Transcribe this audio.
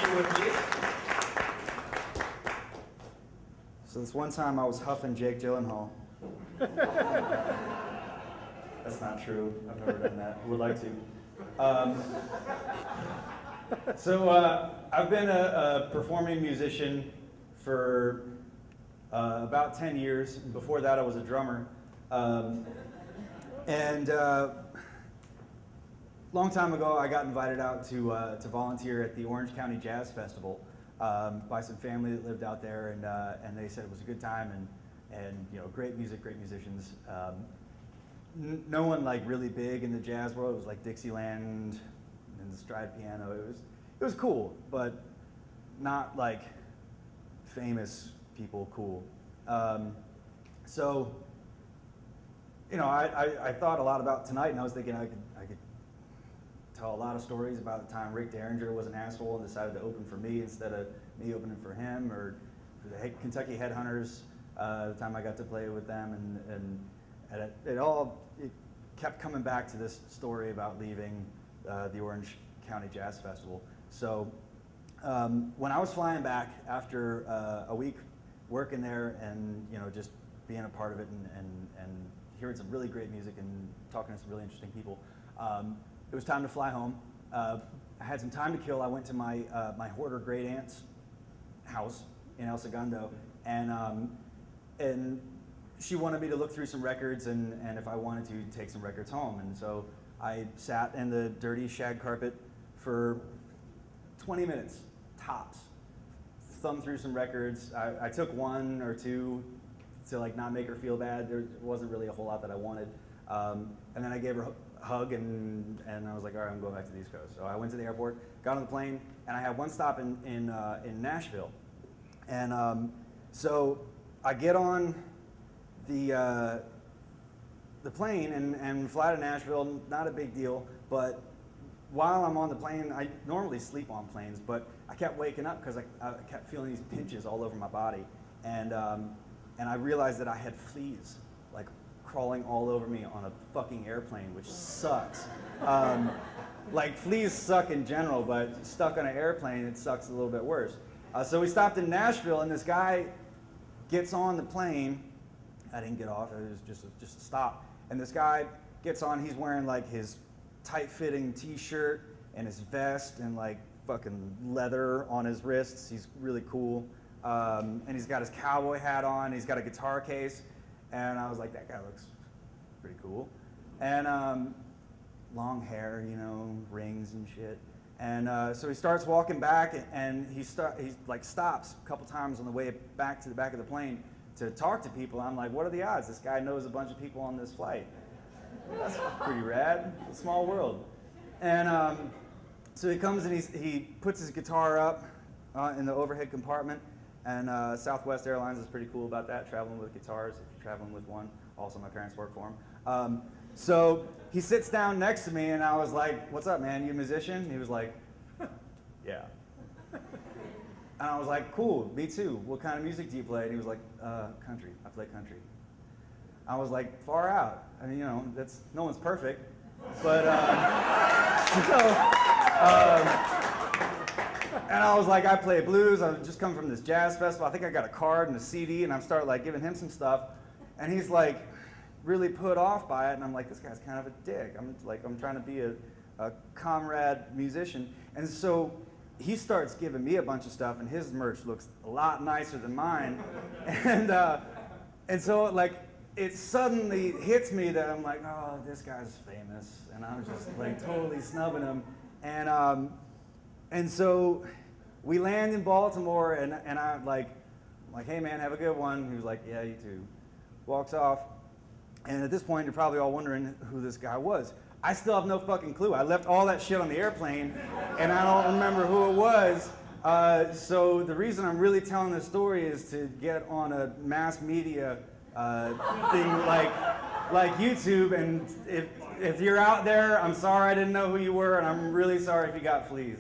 if you would, please. So this one time I was huffing Jake Gyllenhaal. That's not true. I've never done that. I would like to. I've been a performing musician for about 10 years. Before that, I was a drummer. Long time ago, I got invited out to volunteer at the Orange County Jazz Festival by some family that lived out there, and they said it was a good time and you know, great music, great musicians. No one like really big in the jazz world. It was like Dixieland and the stride piano. It was cool, but not like famous people cool. So you know, I thought a lot about tonight, and I was thinking I could tell a lot of stories about the time Rick Derringer was an asshole and decided to open for me instead of me opening for him, or the Kentucky Headhunters, the time I got to play with them, and it kept coming back to this story about leaving the Orange County Jazz Festival. So when I was flying back after a week working there and you know, just being a part of it and hearing some really great music and talking to some really interesting people, it was time to fly home. I had some time to kill. I went to my hoarder great aunt's house in El Segundo, and she wanted me to look through some records and if I wanted to take some records home. And so I sat in the dirty shag carpet for 20 minutes tops, thumbed through some records. I took one or two to like not make her feel bad. There wasn't really a whole lot that I wanted. And then I gave her a hug and I was like, all right, I'm going back to the East Coast. So I went to the airport, got on the plane, and I had one stop in Nashville. And so I get on the plane and fly to Nashville. Not a big deal, but while I'm on the plane, I normally sleep on planes, but I kept waking up because I kept feeling these pinches all over my body, and I realized that I had fleas like crawling all over me on a fucking airplane, which sucks. Like fleas suck in general, but stuck on an airplane, it sucks a little bit worse. So we stopped in Nashville, and this guy gets on the plane. I didn't get off, it was just a stop. And this guy gets on, he's wearing like his tight-fitting t-shirt and his vest and like fucking leather on his wrists. He's really cool. And he's got his cowboy hat on, he's got a guitar case. And I was like, that guy looks pretty cool. And long hair, you know, rings and shit. And so he starts walking back, and he like stops a couple times on the way back to the back of the plane to talk to people. I'm like, what are the odds? This guy knows a bunch of people on this flight. That's pretty rad. It's a small world. And so he comes and he puts his guitar up in the overhead compartment. And Southwest Airlines is pretty cool about that, traveling with guitars, if you're traveling with one. Also, my parents work for him. So he sits down next to me, and I was like, what's up, man? You a musician? He was like, yeah. And I was like, cool, me too. What kind of music do you play? And he was like, country. I play country. I was like, far out. I mean, you know, no one's perfect. But, and I was like, I play blues. I just come from this jazz festival. I think I got a card and a CD, and I start like giving him some stuff. And he's like really put off by it. And I'm like, this guy's kind of a dick. I'm trying to be a comrade musician. And so he starts giving me a bunch of stuff, and his merch looks a lot nicer than mine. And so like it suddenly hits me that I'm like, oh, this guy's famous, and I'm just like totally snubbing him. And so we land in Baltimore, and I'm like, hey man, have a good one. He was like, yeah, you too. Walks off, and at this point you're probably all wondering who this guy was. I still have no fucking clue. I left all that shit on the airplane, and I don't remember who it was. So the reason I'm really telling this story is to get on a mass media thing like YouTube, and if you're out there, I'm sorry I didn't know who you were, and I'm really sorry if you got fleas.